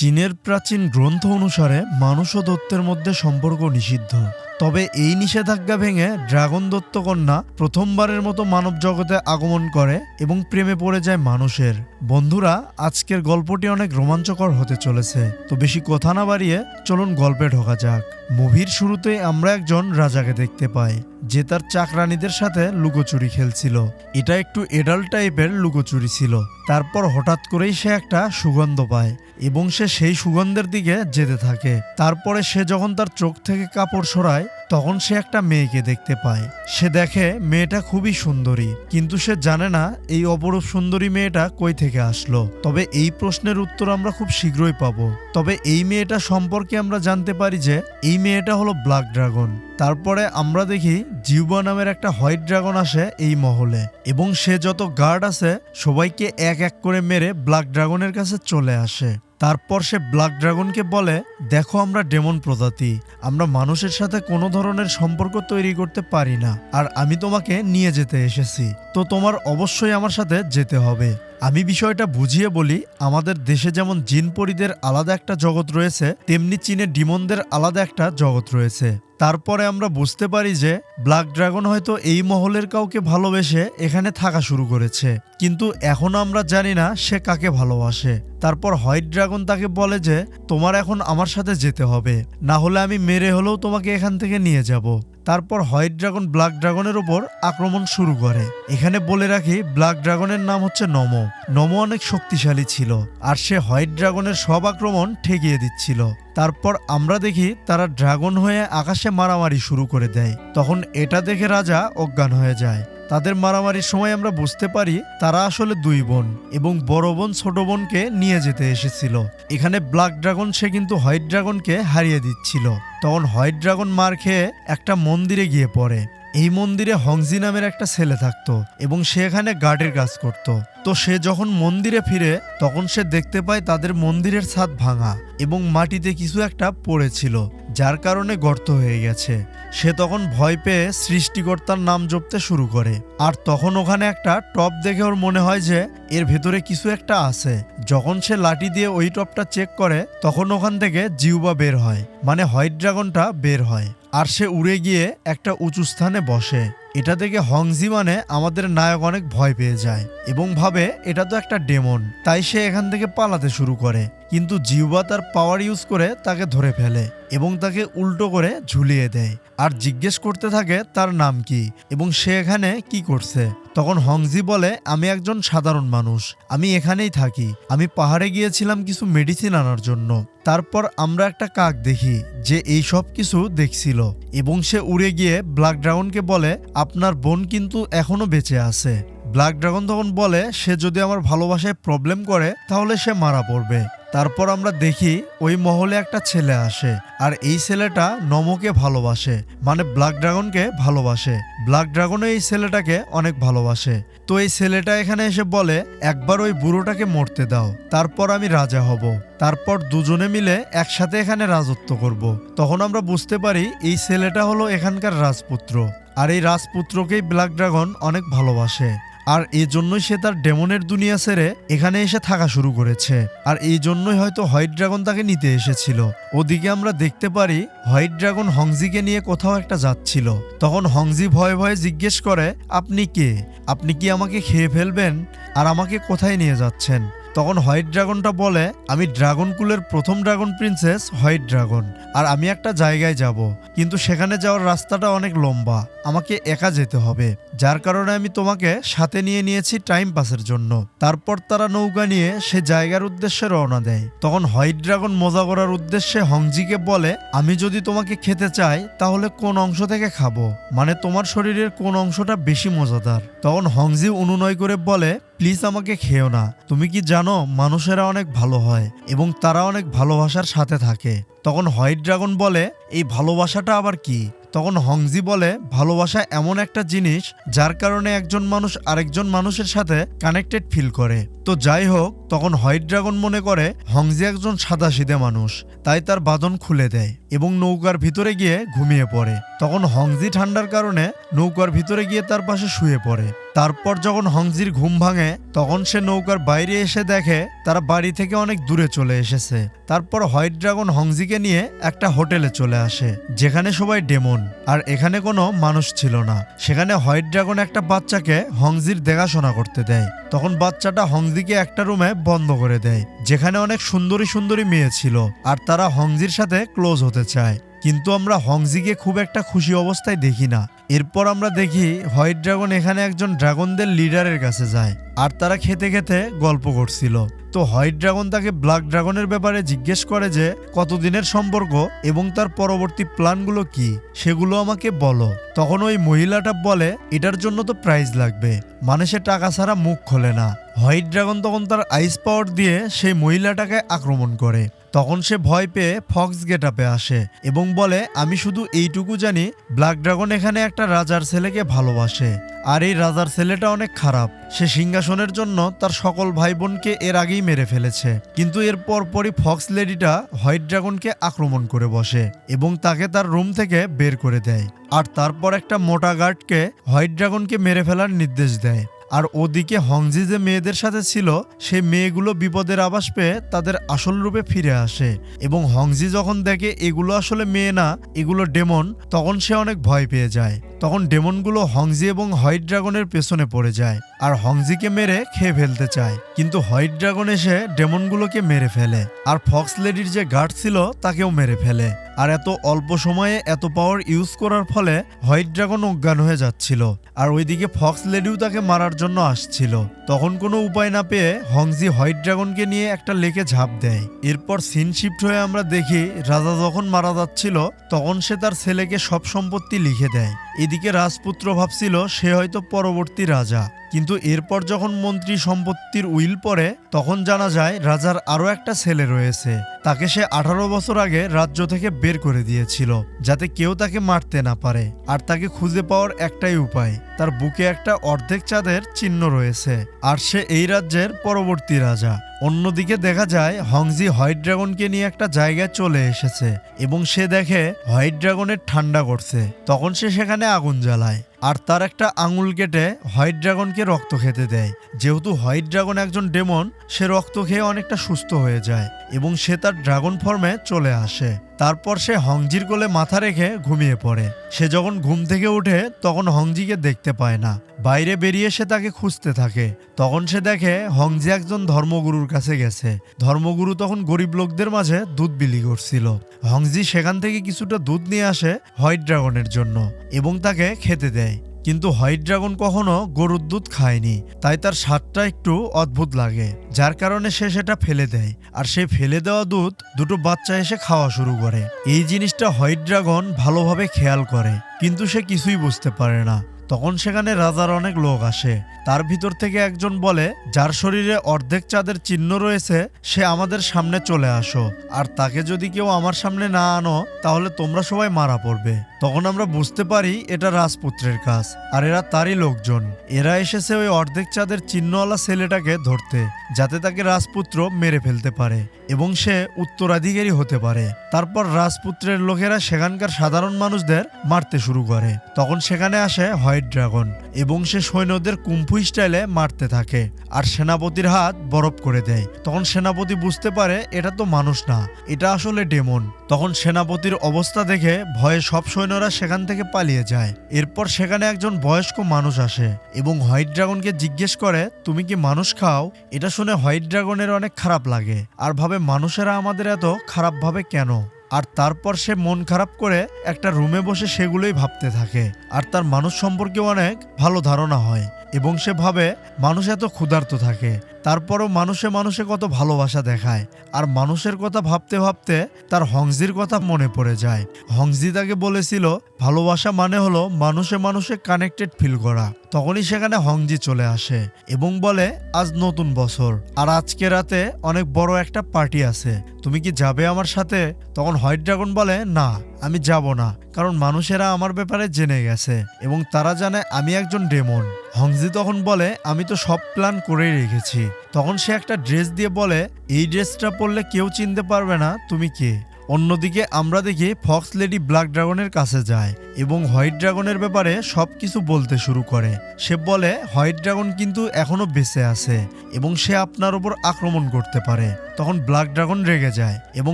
চীনের প্রাচীন গ্রন্থ অনুসারে মানুষ ও দৈত্যের মধ্যে সম্পর্ক নিষিদ্ধ। তবে এই নিষেধাজ্ঞা ভেঙে ড্রাগন দৈত্যকন্যা প্রথমবারের মতো মানব জগতে আগমন করে এবং প্রেমে পড়ে যায় মানুষের। বন্ধুরা, আজকের গল্পটি অনেক রোমাঞ্চকর হতে চলেছে, তো বেশি কথা না বাড়িয়ে চলুন গল্পে ঢোকা যাক। মুভির শুরুতেই আমরা একজন রাজাকে দেখতে পাই যে তার চাকরানীদের সাথে লুকোচুরি খেলছিল। এটা একটু এডাল্ট টাইপের লুকোচুরি ছিল। তারপর হঠাৎ করেই সে একটা সুগন্ধ পায় এবং সে সেই সুগন্ধের দিকে যেতে থাকে। তারপরে সে যখন তার চোখ থেকে কাপড় সরায় তখন সে একটা মেয়েকে দেখতে পায়। সে দেখে মেয়েটা খুবই সুন্দরী, কিন্তু সে জানে না এই অপরূপ সুন্দরী মেয়েটা কই থেকে আসলো। তবে এই প্রশ্নের উত্তর আমরা খুব শীঘ্রই পাবো। তবে এই মেয়েটা সম্পর্কে আমরা জানতে পারি যে এই মেয়েটা হলো ব্ল্যাক ড্রাগন। তারপরে আমরা দেখি জিউবা নামের একটা হোয়াইট ড্রাগন আসে এই মহলে এবং সে যত গার্ড আছে সবাইকে এক এক করে মেরে ব্ল্যাক ড্রাগনের কাছে চলে আসে। তারপর সে ব্ল্যাক ড্রাগনকে বলে, দেখো আমরা ডেমন প্রজাতি, আমরা মানুষের সাথে কোনো ধরনের সম্পর্ক তৈরি করতে পারি না, আর আমি তোমাকে নিয়ে যেতে এসেছি, তো তোমার অবশ্যই আমার সাথে যেতে হবে। আমি বিষয়টা বুঝিয়ে বলি, আমাদের দেশে যেমন জিন পরীদের আলাদা একটা জগৎ রয়েছে, তেমনি চীনে ডিমনদের আলাদা একটা জগৎ রয়েছে। তারপরে আমরা বুঝতে পারি যে ব্ল্যাক ড্রাগন হয়তো এই মহলের কাউকে ভালোবেসে এখানে থাকা শুরু করেছে, কিন্তু এখনো আমরা জানি না সে কাকে ভালোবাসে। তারপর হোয়াইট ড্রাগন তাকে বলে যে তোমার এখন আমার সাথে যেতে হবে, না হলে আমি মেরে হলেও তোমাকে এখান থেকে নিয়ে যাব। তারপর হোয়াইট ড্রাগন ব্ল্যাক ড্রাগনের উপর আক্রমণ শুরু করে। এখানে বলে রাখি, ব্ল্যাক ড্রাগনের নাম হচ্ছে নমো। নমো অনেক শক্তিশালী ছিল আর সে হোয়াইট ড্রাগনের সব আক্রমণ ঠেকিয়ে দিচ্ছিল। তারপর আমরা দেখি তারা ড্রাগন হয়ে আকাশে মারামারি শুরু করে দেয়। তখন এটা দেখে রাজা অজ্ঞান হয়ে যায়। তাদের মারামারির সময় আমরা বুঝতে পারি তারা আসলে দুই বোন এবং বড় বোন ছোট বোনকে নিয়ে যেতে এসেছিল। এখানে ব্ল্যাক ড্রাগন সে কিন্তু হোয়াইট ড্রাগনকে হারিয়ে দিচ্ছিল। তখন হোয়াইট ড্রাগন মার খেয়ে একটা মন্দিরে গিয়ে পড়ে। এই মন্দিরে হংজি নামের একটা ছেলে থাকতো এবং সে এখানে গার্ডের কাজ করত। তো সে যখন মন্দিরে ফিরে তখন সে দেখতে পায় তাদের মন্দিরের ছাদ ভাঙা এবং মাটিতে কিছু একটা পড়েছিল, যার কারণে গর্ত হয়ে গেছে। সে তখন ভয় পেয়ে সৃষ্টিকর্তার নাম জপতে শুরু করে। আর তখন ওখানে একটা টপ দেখে ওর মনে হয় যে এর ভেতরে কিছু একটা আছে। যখন সে লাঠি দিয়ে ওই টপটা চেক করে তখন ওখান থেকে জিউবা বের হয়, মানে হোয়াইট ড্রাগনটা বের হয়। আর সে উড়ে গিয়ে একটা উঁচু স্থানে বসে। এটা দেখে হংজি মানে আমাদের নায়ক অনেক ভয় পেয়ে যায় এবং ভাবে এটা তো একটা ডেমন, তাই সে এখান থেকে পালাতে শুরু করে। কিন্তু জিউবা তার পাওয়ার ইউজ করে তাকে ধরে ফেলে এবং তাকে উল্টো করে ঝুলিয়ে দেয় আর জিজ্ঞেস করতে থাকে তার নাম কি এবং সে এখানে কি করছে। তখন হংজি বলে, আমি একজন সাধারণ মানুষ, আমি এখানেই থাকি, আমি পাহাড়ে গিয়েছিলাম কিছু মেডিসিন আনার জন্য। তারপর আমরা একটা কাক দেখি যে এই সব কিছু দেখছিল এবং সে উড়ে গিয়ে ব্ল্যাক ড্রাগনকে বলে, আপনার বোন কিন্তু এখনো বেঁচে আছে। ব্ল্যাক ড্রাগন তখন বলে, সে যদি আমার ভালোবাসায় প্রবলেম করে তাহলে সে মারা পড়বে। তারপর আমরা দেখি ওই মহলে একটা ছেলে আসে আর এই ছেলেটা নমোকে ভালোবাসে, মানে ব্ল্যাক ড্রাগনকে ভালোবাসে। ব্ল্যাক ড্রাগনও এই ছেলেটাকে অনেক ভালোবাসে। তো এই ছেলেটা এখানে এসে বলে, একবার ওই বুড়োটাকে মরতে দাও, তারপর আমি রাজা হব, তারপর দুজনে মিলে একসাথে এখানে রাজত্ব করব। তখন আমরা বুঝতে পারি এই ছেলেটা হলো এখানকার রাজপুত্র, আর এই রাজপুত্রকেই ব্ল্যাক ড্রাগন অনেক ভালোবাসে। আর এই জন্যই সে তার ডেমনের দুনিয়া ছেড়ে এখানে এসে থাকা শুরু করেছে। আর এই জন্যই হয়তো হোয়াইট ড্রাগন তাকে নিতে এসেছিল। ওদিকে আমরা দেখতে পারি হোয়াইট ড্রাগন হংজিকে নিয়ে কোথাও একটা যাচ্ছিল। তখন হংজি ভয়ে ভয়ে জিজ্ঞেস করে, আপনি কে? আপনি কি আমাকে খেয়ে ফেলবেন? আর আমাকে কোথায় নিয়ে যাচ্ছেন? তখন হোয়াইট ড্রাগনটা বলে, আমি ড্রাগন কুলের প্রথম ড্রাগন প্রিন্সেস হোয়াইট ড্রাগন, আর আমি একটা জায়গায় যাব, কিন্তু সেখানে যাওয়ার রাস্তাটা অনেক লম্বা, আমাকে একা যেতে হবে, যার কারণে আমি তোমাকে সাথে নিয়ে নিয়েছি টাইম পাসের জন্য। তারপর তারা নৌকা নিয়ে সে জায়গার উদ্দেশ্যে রওনা দেয়। তখন হোয়াইট ড্রাগন মজা করার উদ্দেশ্যে হংজিকে বলে, আমি যদি তোমাকে খেতে চাই তাহলে কোন অংশ থেকে খাবো, মানে তোমার শরীরের কোন অংশটা বেশি মজাদার? তখন হংজি অনুনয় করে বলে, প্লিজ আমাকে খেও না, তুমি কি জানো মানুষেরা অনেক ভালো হয় এবং তারা অনেক ভালোবাসার সাথে থাকে। তখন হোয়াইট ড্রাগন বলে, এই ভালোবাসাটা আবার কি? তখন হংজি বলে ভালোবাসা এমন একটা জিনিস যার কারণে একজন মানুষ আরেকজন মানুষের সাথে কানেক্টেড ফিল করে। তো যাই হোক, তখন হোয়াইট ড্রাগন মনে করে হংজি একজন সাদাসিধে মানুষ, তাই তার বাঁধন খুলে দেয় এবং নৌকার ভিতরে গিয়ে ঘুমিয়ে পড়ে। তখন হংজি ঠান্ডার কারণে নৌকার ভিতরে গিয়ে তার পাশে শুয়ে পড়ে। তারপর যখন হংজির ঘুম ভাঙে তখন সে নৌকার বাইরে এসে দেখে তারা বাড়ি থেকে অনেক দূরে চলে এসেছে। তারপর হোয়াইট ড্রাগন হংজিকে নিয়ে একটা হোটেলে চলে আসে যেখানে সবাই ডেমন, আর এখানে কোনো মানুষ ছিল না। সেখানে হোয়াইট ড্রাগন একটা বাচ্চাকে হংজির দেখাশোনা করতে দেয়। তখন বাচ্চাটা হংজিকে একটা রুমে বন্ধ করে দেয় যেখানে অনেক সুন্দরী সুন্দরী মেয়ে ছিল, আর তারা হংজির সাথে ক্লোজ হতে চায়। কিন্তু আমরা হংজিকে খুব একটা খুশি অবস্থায় দেখি না। এরপর আমরা দেখি হোয়াইট ড্রাগন এখানে একজন ড্রাগনদের লিডারের কাছে যায়, আর তারা খেতে খেতে গল্প করছিল। তো হোয়াইট ড্রাগন তাকে ব্ল্যাক ড্রাগনের ব্যাপারে জিজ্ঞেস করে যে কতদিনের সম্পর্ক এবং তার পরবর্তী প্ল্যানগুলো কি, সেগুলো আমাকে বলো। তখন ওই মহিলাটা বলে এটার জন্য তো প্রাইজ লাগবে, মানে সে টাকা ছাড়া মুখ খোলে না। হোয়াইট ড্রাগন তখন তার আইস পাওয়ার দিয়ে সেই মহিলাটাকে আক্রমণ করে। তখন সে ভয় পেয়ে ফক্স গেটআপে আসে এবং বলে আমি শুধু এইটুকু জানি ব্ল্যাক ড্রাগন এখানে একটা রাজার ছেলেকে ভালোবাসে, আর এই রাজার ছেলেটা অনেক খারাপ। সে সিংহাসনের জন্য তার সকল ভাই বোনকে এর আগেই মেরে ফেলেছে। কিন্তু এর পরপরই ফক্স লেডিটা হোয়াইট ড্রাগনকে আক্রমণ করে বসে এবং তাকে তার রুম থেকে বের করে দেয়। আর তারপর একটা মোটা গার্ডকে হোয়াইট ড্রাগনকে মেরে ফেলার নির্দেশ দেয়। আর ওদিকে হংজি যে মেয়েদের সাথে ছিল সেই মেয়েগুলো বিপদের আভাস পেয়ে তাদের আসল রূপে ফিরে আসে এবং হংজি যখন দেখে এগুলো আসলে মেয়ে না, এগুলো ডেমন, তখন সে অনেক ভয় পেয়ে যায়। তখন ডেমনগুলো হংজি এবং হোয়াইট ড্রাগনের পেছনে পড়ে যায় আর হংজিকে মেরে খেয়ে ফেলতে চায়। কিন্তু হোয়াইট ড্রাগন এসে ডেমনগুলোকে মেরে ফেলে, আর ফক্স লেডির যে গার্ড ছিল তাকেও মেরে ফেলে। আর এত অল্প সময়ে এত পাওয়ার ইউজ করার ফলে হোয়াইট ড্রাগন অজ্ঞান হয়ে যাচ্ছিল, আর ওইদিকে ফক্স লেডিও তাকে মারার জন্য আসছিল। তখন কোনো উপায় না পেয়ে হংজি হোয়াইট ড্রাগনকে নিয়ে একটা লেকে ঝাঁপ দেয়। এরপর সিন শিফট হয়ে আমরা দেখি রাজা যখন মারা যাচ্ছিল তখন সে তার ছেলেকে সব সম্পত্তি লিখে দেয়। এদিকে রাজপুত্র ভাবছিল সে হয়তো পরবর্তী রাজা, কিন্তু এরপর যখন মন্ত্রী সম্পত্তির উইল পড়ে তখন জানা যায় রাজার আরো একটা ছেলে রয়েছে। তাকে সে 18 বছর আগে রাজ্য থেকে বের করে দিয়েছিল যাতে কেউ তাকে মারতে না পারে। আর তাকে খুঁজে পাওয়ার একটাই উপায়, তার বুকে একটা অর্ধেক চাঁদের চিহ্ন রয়েছে, আর সে এই রাজ্যের পরবর্তী রাজা। অন্যদিকে দেখা যায় হংজি হোয়াইট ড্রাগনকে নিয়ে একটা জায়গায় চলে এসেছে এবং সে দেখে হোয়াইট ড্রাগনের ঠান্ডা করছে। তখন সে সেখানে আগুন জ্বালায় আর তার একটা আঙুল কেটে হোয়াইট ড্রাগনকে রক্ত খেতে দেয়। যেহেতু হোয়াইট ড্রাগন একজন ডেমন, সে রক্ত খেয়ে অনেকটা সুস্থ হয়ে যায় এবং সে তার ড্রাগন ফর্মে চলে আসে। তারপর সে হংজির কোলে মাথা রেখে ঘুমিয়ে পড়ে। সে যখন ঘুম থেকে ওঠে তখন হংজিকে দেখতে পায় না। বাইরে বেরিয়ে সে তাকে খুঁজতে থাকে। তখন সে দেখে হংজি একজন ধর্মগুরুর কাছে গেছে। ধর্মগুরু তখন গরিব লোকদের মাঝে দুধ বিলি করছিল। হংজি সেখান থেকে কিছুটা দুধ নিয়ে আসে হোয়াইট ড্রাগনের জন্য এবং তাকে খেতে দেয়। কিন্তু হোয়াইট ড্রাগন কখনো গরুর দুধ খায়নি, তাই তার স্বাদটা একটু অদ্ভুত লাগে, যার কারণে সে সেটা ফেলে দেয়। আর সে ফেলে দেওয়া দুধ দুটো বাচ্চা এসে খাওয়া শুরু করে। এই জিনিসটা হোয়াইট ড্রাগন ভালোভাবে খেয়াল করে, কিন্তু সে কিছুই বুঝতে পারে না। তখন সেখানে রাজার অনেক লোক আসে। তার ভিতর থেকে একজন বলে যার শরীরে অর্ধেক চাঁদের চিহ্ন রয়েছে সে আমাদের সামনে চলে আসো, আর তাকে যদি কেউ আমার সামনে না আনো তাহলে তোমরা সবাই মারা পড়বে। তখন আমরা বুঝতে পারি এটা রাজপুত্রের কাজ, আর এরা তারই লোকজন। এরা এসেছে ওই অর্ধেক চাঁদের চিহ্নওয়ালা ছেলেটাকে ধরতে, যাতে তাকে রাজপুত্র মেরে ফেলতে পারে এবং সে উত্তরাধিকারী হতে পারে। তারপর রাজপুত্রের লোকেরা সেখানকার সাধারণ মানুষদের মারতে শুরু করে। তখন সেখানে আসে হোয়াইট ড্রাগন এবং সে সৈন্যদের কুম্ফু স্টাইলে মারতে থাকে, আর সেনাপতির হাত বরফ করে দেয়। তখন সেনাপতি বুঝতে পারে এটা তো মানুষ না, এটা আসলে ডেমন। তখন সেনাপতির অবস্থা দেখে ভয়ে সব সৈন্যরা সেখান থেকে পালিয়ে যায়। এরপর সেখানে একজন বয়স্ক মানুষ আসে এবং হোয়াইট ড্রাগনকে জিজ্ঞেস করে তুমি কি মানুষ খাও? এটা শুনে হোয়াইট ড্রাগনের অনেক খারাপ লাগে আর ভাবে মানুষেরা আমাদের এত খারাপ ভাবে কেন। আর তারপর সে মন খারাপ করে একটা রুমে বসে সেগুলোই ভাবতে থাকে, আর তার মানুষ সম্পর্কে অনেক ভালো ধারণা হয় এবং সে ভাবে মানুষ এত ক্ষুধার্ত থাকে, তারপরও মানুষে মানুষে কত ভালোবাসা দেখায়। আর মানুষের কথা ভাবতে ভাবতে তার হংজির কথা মনে পড়ে যায়। হংজি তাকে বলেছিল ভালোবাসা মানে হলো মানুষে মানুষে কানেক্টেড ফিল করা। তখনই সেখানে হংজি চলে আসে এবং বলে আজ নতুন বছর, আর আজকে রাতে অনেক বড় একটা পার্টি আছে, তুমি কি যাবে আমার সাথে? তখন হোয়াইট ড্রাগন বলে না, আমি যাব না, কারণ মানুষেরা আমার ব্যাপারে জেনে গেছে এবং তারা জানে আমি একজন ডেমন। হংজি তখন বলে, আমি তো সব প্ল্যান করেই রেখেছি। তখন সে একটা ড্রেস দিয়ে বলে, এই ড্রেসটা পরলে কেউ চিনতে পারবে না তুমি কে। অন্যদিকে আমরা দেখি ফক্স লেডি ব্ল্যাক ড্রাগনের কাছে যায় এবং হোয়াইট ড্রাগনের ব্যাপারে সবকিছু বলতে শুরু করে। সে বলে হোয়াইট ড্রাগন কিন্তু এখনো বেঁচে আছে এবং সে আপনার উপর আক্রমণ করতে পারে। তখন ব্ল্যাক ড্রাগন রেগে যায় এবং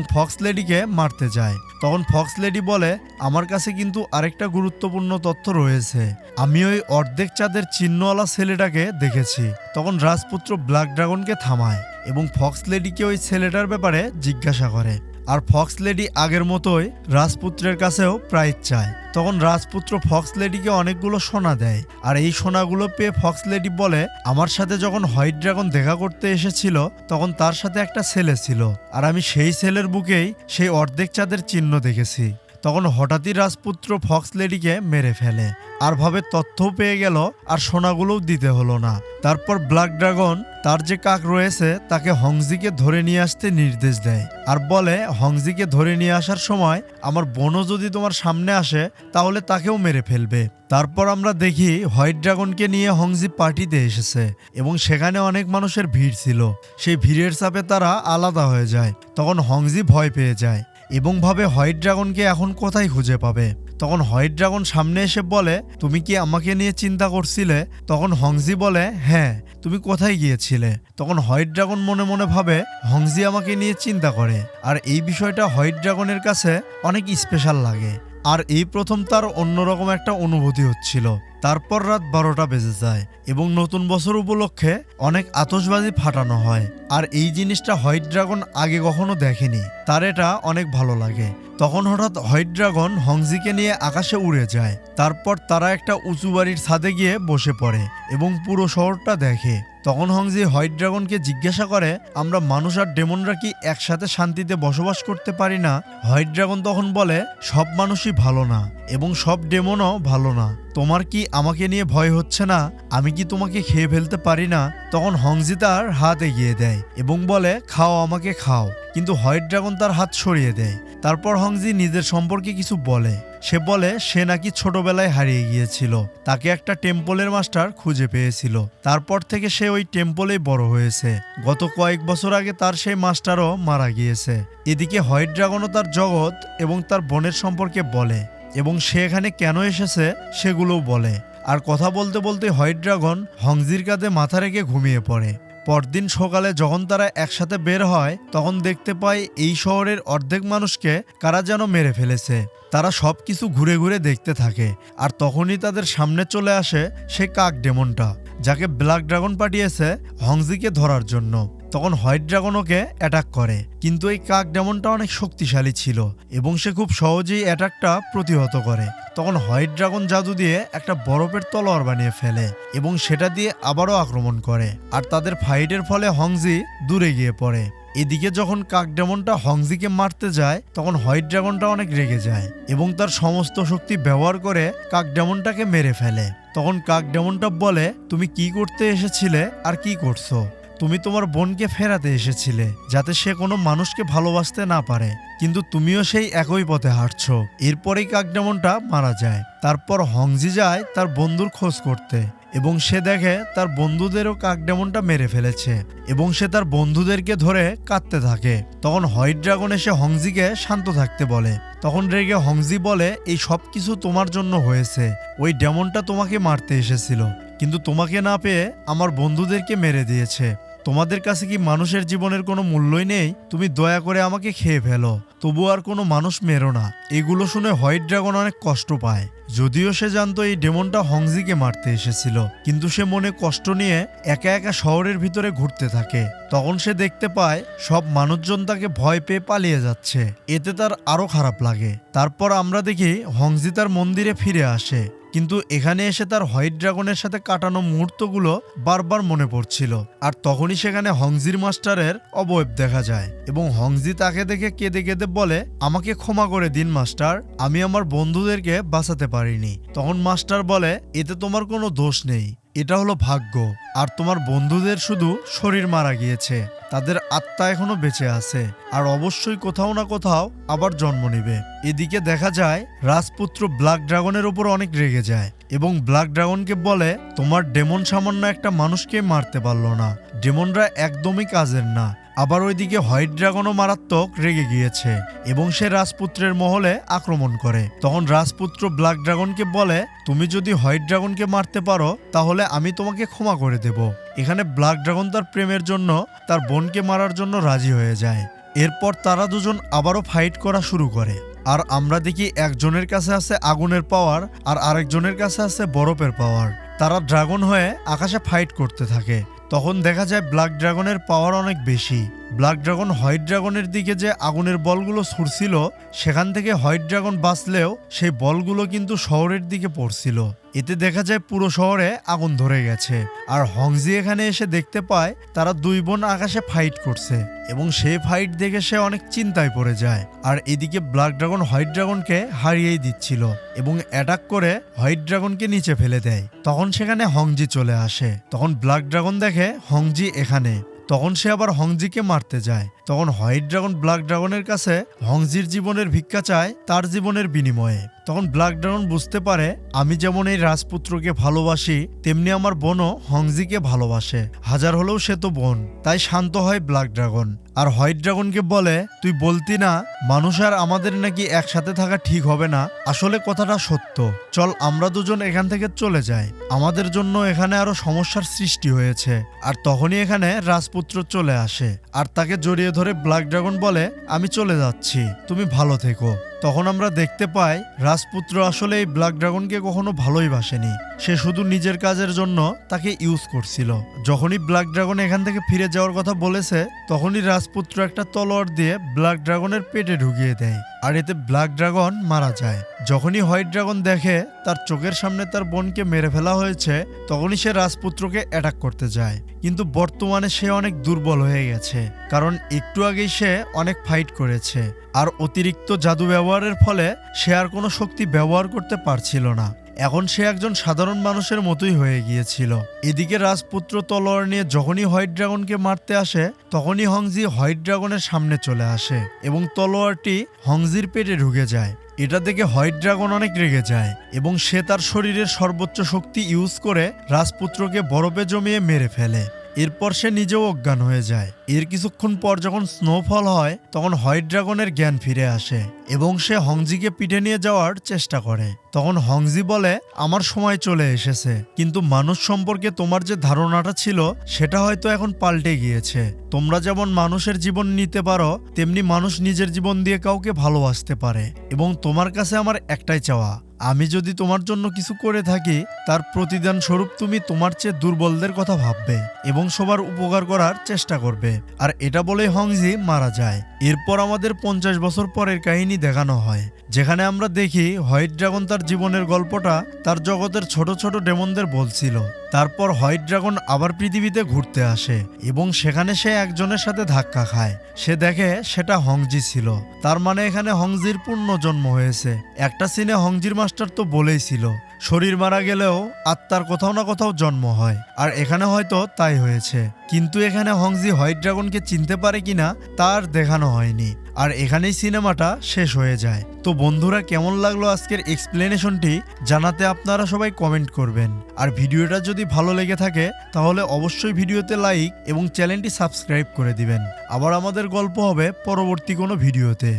ফক্স লেডিকে মারতে যায়। তখন ফক্স লেডি বলে, আমার কাছে কিন্তু আরেকটা গুরুত্বপূর্ণ তথ্য রয়েছে, আমি ওই অর্ধেক চাঁদের চিহ্নওয়ালা ছেলেটাকে দেখেছি। তখন রাজপুত্র ব্ল্যাক ড্রাগনকে থামায় এবং ফক্স লেডিকে ওই ছেলেটার ব্যাপারে জিজ্ঞাসা করে। আর ফক্স লেডি আগের মতোই রাজপুত্রের কাছেও প্রাইজ চায়। তখন রাজপুত্র ফক্স লেডিকে অনেকগুলো সোনা দেয়, আর এই সোনাগুলো পেয়ে ফক্স লেডি বলে, আমার সাথে যখন হোয়াইট ড্রাগন দেখা করতে এসেছিল তখন তার সাথে একটা ছেলে ছিল, আর আমি সেই ছেলের বুকেই সেই অর্ধেক চাঁদের চিহ্ন দেখেছি। তখন হঠাৎই রাজপুত্র ফক্স লেডিকে মেরে ফেলে, আর ভাবে তথ্যও পেয়ে গেল আর সোনাগুলোও দিতে হলো না। তারপর ব্ল্যাক ড্রাগন তার যে কাক রয়েছে তাকে হংজিকে ধরে নিয়ে আসতে নির্দেশ দেয়, আর বলে হংজিকে ধরে নিয়ে আসার সময় আমার বোনও যদি তোমার সামনে আসে তাহলে তাকেও মেরে ফেলবে। তারপর আমরা দেখি হোয়াইট ড্রাগনকে নিয়ে হংজি পার্টিতে এসেছে এবং সেখানে অনেক মানুষের ভিড় ছিল। সেই ভিড়ের চাপে তারা আলাদা হয়ে যায়। তখন হংজি ভয় পেয়ে যায় এবং ভাবে হোয়াইট ড্রাগনকে এখন কোথায় খুঁজে পাবে। তখন হোয়াইট ড্রাগন সামনে এসে বলে, তুমি কি আমাকে নিয়ে চিন্তা করছিলে? তখন হংজি বলে, হ্যাঁ, তুমি কোথায় গিয়েছিলে? তখন হোয়াইট ড্রাগন মনে মনে ভাবে হংজি আমাকে নিয়ে চিন্তা করে, আর এই বিষয়টা হোয়াইট ড্রাগনের কাছে অনেক স্পেশাল লাগে, আর এই প্রথম তার অন্যরকম একটা অনুভূতি হচ্ছিল। তারপর রাত 12টা বেজে যায় এবং নতুন বছর উপলক্ষে অনেক আতশবাজি ফাটানো হয়, আর এই জিনিসটা হোয়াইট ড্রাগন আগে কখনো দেখেনি। তার এটা অনেক ভালো লাগে। তখন হঠাৎ হোয়াইট ড্রাগন হংজিকে নিয়ে আকাশে উড়ে যায়। তারপর তারা একটা উঁচু বাড়ির ছাদে গিয়ে বসে পড়ে এবং পুরো শহরটা দেখে। তখন হংজি হোয়াইট ড্রাগনকে জিজ্ঞাসা করে, আমরা মানুষ আর ডেমনরা কি একসাথে শান্তিতে বসবাস করতে পারি না? হোয়াইট ড্রাগন তখন বলে, সব মানুষই ভালো না এবং সব ডেমনও ভালো না। তোমার কি আমাকে নিয়ে ভয় হচ্ছে না? আমি কি তোমাকে খেয়ে ফেলতে পারি না? তখন হংজি তার হাত এগিয়ে দেয় এবং বলে, খাও, আমাকে খাও। কিন্তু হোয়াইট ড্রাগন তার হাত সরিয়ে দেয়। তারপর হংজি নিজের সম্পর্কে কিছু বলে। সে বলে সে নাকি ছোটবেলায় হারিয়ে গিয়েছিল, তাকে একটা টেম্পলের মাস্টার খুঁজে পেয়েছিল। তারপর থেকে সে ওই টেম্পলেই বড় হয়েছে। গত কয়েক বছর আগে তার সেই মাস্টারও মারা গিয়েছে। এদিকে হোয়াইট ড্রাগনও তার জগৎ এবং তার বোনের সম্পর্কে বলে এবং সে এখানে কেন এসেছে সেগুলোও বলে। আর কথা বলতে বলতে হোয়াইট ড্রাগন হংজির কাঁধে মাথা রেখে ঘুমিয়ে পড়ে। পরদিন সকালে যখন তারা একসাথে বের হয় তখন দেখতে পায় এই শহরের অর্ধেক মানুষকে কারা যেন মেরে ফেলেছে। তারা সবকিছু ঘুরে ঘুরে দেখতে থাকে, আর তখনই তাদের সামনে চলে আসে সে কাক ডেমনটা, যাকে ব্ল্যাক ড্রাগন পাঠিয়েছে হংজিকে ধরার জন্য। তখন হোয়াইট ড্রাগন ওকে অ্যাটাক করে, কিন্তু এই কাক ডেমনটা অনেক শক্তিশালী ছিল এবং সে খুব সহজেই অ্যাটাকটা প্রতিহত করে। তখন হোয়াইট ড্রাগন জাদু দিয়ে একটা বরফের তলোয়ার বানিয়ে ফেলে এবং সেটা দিয়ে আবারও আক্রমণ করে, আর তাদের ফাইটের ফলে হংজি দূরে গিয়ে পড়ে। এদিকে যখন কাক ডেমনটা হংজিকে মারতে যায় তখন হোয়াইট ড্রাগনটা অনেক রেগে যায় এবং তার সমস্ত শক্তি ব্যবহার করে কাক ডেমনটাকে মেরে ফেলে। তখন কাক ডেমনটা বলে, তুমি কি করতে এসেছিলে আর কি করছো? তুমি তোমার বোনকে ফেরাতে এসেছিলে যাতে সে কোনো মানুষকে ভালোবাসতে না পারে, কিন্তু তুমিও সেই একই পথে হাঁটছো। এরপরেই কাক ডেমনটা মারা যায়। তারপর হংজি যায় তার বন্ধুর খোঁজ করতে এবং সে দেখে তার বন্ধুদেরও কাক ডেমনটা মেরে ফেলেছে এবং সে তার বন্ধুদেরকে ধরে কাঁদতে থাকে। তখন হোয়াইট ড্রাগন এসে হংজিকে শান্ত থাকতে বলে। তখন রেগে হংজি বলে, এই সব কিছু তোমার জন্য হয়েছে। ওই ডেমনটা তোমাকে মারতে এসেছিল, কিন্তু তোমাকে না পেয়ে আমার বন্ধুদেরকে মেরে দিয়েছে। তোমাদের কাছে কি মানুষের জীবনের কোনো মূল্যই নেই? তুমি দয়া করে আমাকে খেয়ে ফেলো, তবু আর কোনো মানুষ মেরো না। এগুলো শুনে হোয়াইট ড্রাগন অনেক কষ্ট পায়, যদিও সে জানতো এই ডেমনটা হংজিকে মারতে এসেছিল, কিন্তু সে মনে কষ্ট নিয়ে একা একা শহরের ভিতরে ঘুরতে থাকে। তখন সে দেখতে পায় সব মানুষজন তাকে ভয় পেয়ে পালিয়ে যাচ্ছে, এতে তার আরো খারাপ লাগে। তারপর আমরা দেখি হংজি তার মন্দিরে ফিরে আসে, কিন্তু এখানে এসে তার হোয়াইট ড্রাগনের সাথে কাটানো মুহূর্তগুলো বারবার মনে পড়ছিল। আর তখনই সেখানে হংজির মাস্টারের অবয়ব দেখা যায় এবং হংজি তাকে দেখে কেঁদে কেঁদে বলে, আমাকে ক্ষমা করে দিন মাস্টার, আমি আমার বন্ধুদেরকে বাঁচাতে পারিনি। তখন মাস্টার বলে, এতে তোমার কোনো দোষ নেই, এটা হলো ভাগ্য, আর তোমার বন্ধুদের শুধু শরীর মারা গিয়েছে। তাদের আত্মা এখনো বেঁচে আছে আর অবশ্যই কোথাও না কোথাও আবার জন্ম নেবে। এদিকে দেখা যায় রাজপুত্র ব্ল্যাক ড্রাগনের উপর অনেক রেগে যায় এবং ব্ল্যাক ড্রাগনকে বলে, তোমার ডেমন সামান্য একটা মানুষকে মারতে পারলো না, ডেমনরা একদমই কাজের না। আবার ওইদিকে হোয়াইট ড্রাগনও মারাত্মক রেগে গিয়েছে এবং সে রাজপুত্রের মহলে আক্রমণ করে। তখন রাজপুত্র ব্ল্যাক ড্রাগনকে বলে, তুমি যদি হোয়াইট ড্রাগনকে মারতে পারো তাহলে আমি তোমাকে ক্ষমা করে দেব। এখানে ব্ল্যাক ড্রাগন তার প্রেমের জন্য তার বোনকে মারার জন্য রাজি হয়ে যায়। এরপর তারা দুজন আবারও ফাইট করা শুরু করে আর আমরা দেখি একজনের কাছে আছে আগুনের পাওয়ার আর আরেকজনের কাছে আছে বরফের পাওয়ার। তারা ড্রাগন হয়ে আকাশে ফাইট করতে থাকে। তখন দেখা যায় ব্ল্যাক ড্রাগনের পাওয়ার অনেক বেশি। ব্ল্যাক ড্রাগন হোয়াইট ড্রাগনের দিকে যে আগুনের বলগুলো ছুড়ছিল সেখান থেকে হোয়াইট ড্রাগন বাঁচলেও সেই বলগুলো কিন্তু শহরের দিকে পড়ছিল। এতে দেখা যায় পুরো শহরে আগুন ধরে গেছে। আর হংজি এখানে এসে দেখতে পায় তারা দুই বোন আকাশে ফাইট করছে এবং সেই ফাইট দেখে সে অনেক চিন্তায় পড়ে যায়। আর এদিকে ব্ল্যাক ড্রাগন হোয়াইট ড্রাগনকে হারিয়েই দিচ্ছিল এবং অ্যাটাক করে হোয়াইট ড্রাগনকে নিচে ফেলে দেয়। তখন সেখানে হংজি চলে আসে। তখন ব্ল্যাক ড্রাগন দেখে হংজি এখানে, তখন সে আবার হংজিকে মারতে যায়। তখন হোয়াইট ড্রাগন ব্ল্যাক ড্রাগনের কাছে হংজির জীবনের ভিক্ষা চায় তার জীবনের বিনিময়ে। তখন ব্ল্যাক ড্রাগন বুঝতে পারে আমি যেমন এই রাজপুত্রকে ভালোবাসি তেমনি আমার বোনও হংজিকে ভালোবাসে, হাজার হলেও সে তো বোন। তাই শান্ত হয় ব্ল্যাক ড্রাগন আর হোয়াইট ড্রাগনকে বলে, তুই বলতি না মানুষ আর আমাদের নাকি একসাথে থাকা ঠিক হবে না, আসলে কথাটা সত্য, চল আমরা দুজন এখান থেকে চলে যাই, আমাদের জন্য এখানে আরো সমস্যার সৃষ্টি হয়েছে। আর তখনই এখানে রাজপুত্র চলে আসে আর তাকে জড়িয়ে ধরে ব্ল্যাক ড্রাগন বলে, আমি চলে যাচ্ছি, তুমি ভালো থেকো। তখন আমরা দেখতে পাই রাজপুত্র আসলে এই ব্ল্যাক ড্রাগনকে কখনো ভালোই বাসেনি, সে শুধু নিজের কাজের জন্য তাকে ইউজ করছিল। যখনই ব্ল্যাক ড্রাগন এখান থেকে ফিরে যাওয়ার কথা বলেছে তখনই রাজপুত্র একটা তলোয়ার দিয়ে ব্ল্যাক ড্রাগনের পেটে ঢুকিয়ে দেয় আর এতে ব্ল্যাক ড্রাগন মারা যায়। যখনই হোয়াইট ড্রাগন দেখে তার চোখের সামনে তার বোনকে মেরে ফেলা হয়েছে তখনই সে রাজপুত্রকে অ্যাটাক করতে যায়, কিন্তু বর্তমানে সে অনেক দুর্বল হয়ে গেছে কারণ একটু আগেই সে অনেক ফাইট করেছে আর অতিরিক্ত জাদু ব্যবহারের ফলে সে আর কোনো শক্তি ব্যবহার করতে পারছিল না। এখন সে একজন সাধারণ মানুষের মতোই হয়ে গিয়েছিল। এদিকে রাজপুত্র তলোয়ার নিয়ে যখনই হোয়াইট ড্রাগনকে মারতে আসে তখনই হংজি হোয়াইট ড্রাগনের সামনে চলে আসে এবং তলোয়ারটি হংজির পেটে ঢুকে যায়। এটা দেখে হোয়াইট ড্রাগন অনেক রেগে যায় এবং সে তার শরীরের সর্বোচ্চ শক্তি ইউজ করে রাজপুত্রকে বরফে জমিয়ে মেরে ফেলে। এরপর সে নিজেও অজ্ঞান হয়ে যায়। এর কিছুক্ষণ পর যখন স্নোফল হয় তখন হোয়াইট ড্রাগনের জ্ঞান ফিরে আসে এবং সে হংজিকে পিঠে নিয়ে যাওয়ার চেষ্টা করে। তখন হংজি বলে, আমার সময় চলে এসেছে, কিন্তু মানুষ সম্পর্কে তোমার যে ধারণাটা ছিল সেটা হয়তো এখন পাল্টে গিয়েছে। তোমরা যেমন মানুষের জীবন নিতে পারো তেমনি মানুষ নিজের জীবন দিয়ে কাউকে ভালোবাসতে পারে এবং তোমার কাছে আমার একটাই চাওয়া, আমি যদি তোমার জন্য কিছু করে থাকি তার প্রতিদান স্বরূপ তুমি তোমার চেয়ে দুর্বলদের কথা ভাববে এবং সবার উপকার করার চেষ্টা করবে। আর এটা বলেই হংজি মারা যায়। এরপর আমাদের 50 বছর পরের কাহিনী দেখানো হয়, যেখানে আমরা দেখি হোয়াইট ড্রাগন তার জীবনের গল্পটা তার জগতের ছোট ছোট ডেমনদের বলছিল। তারপর হোয়াইট ড্রাগন আবার পৃথিবীতে ঘুরতে আসে এবং সেখানে সে একজনের সাথে ধাক্কা খায়। সে দেখে সেটা হংজি ছিল, তার মানে এখানে হংজির পুনর্জন্ম হয়েছে। একটা সিনে হংজির মাস্টার তো বলেইছিল শরীর মারা গেলেও আত্মার কোথাও না কোথাও জন্ম হয়, আর এখানে হয়তো তাই হয়েছে। কিন্তু এখানে হংজি হোয়াইট ড্রাগনকে চিনতে পারে কিনা তার দেখানো হয়নি, আর এখানেই সিনেমাটা শেষ হয়ে যায়। তো বন্ধুরা, কেমন লাগলো আজকের এক্সপ্লেনেশনটি জানাতে আপনারা সবাই কমেন্ট করবেন। আর ভিডিওটা যদি ভালো লেগে থাকে তাহলে অবশ্যই ভিডিওতে লাইক এবং চ্যানেলটি সাবস্ক্রাইব করে দিবেন। আবার আমাদের গল্প হবে পরবর্তী কোনো ভিডিওতে।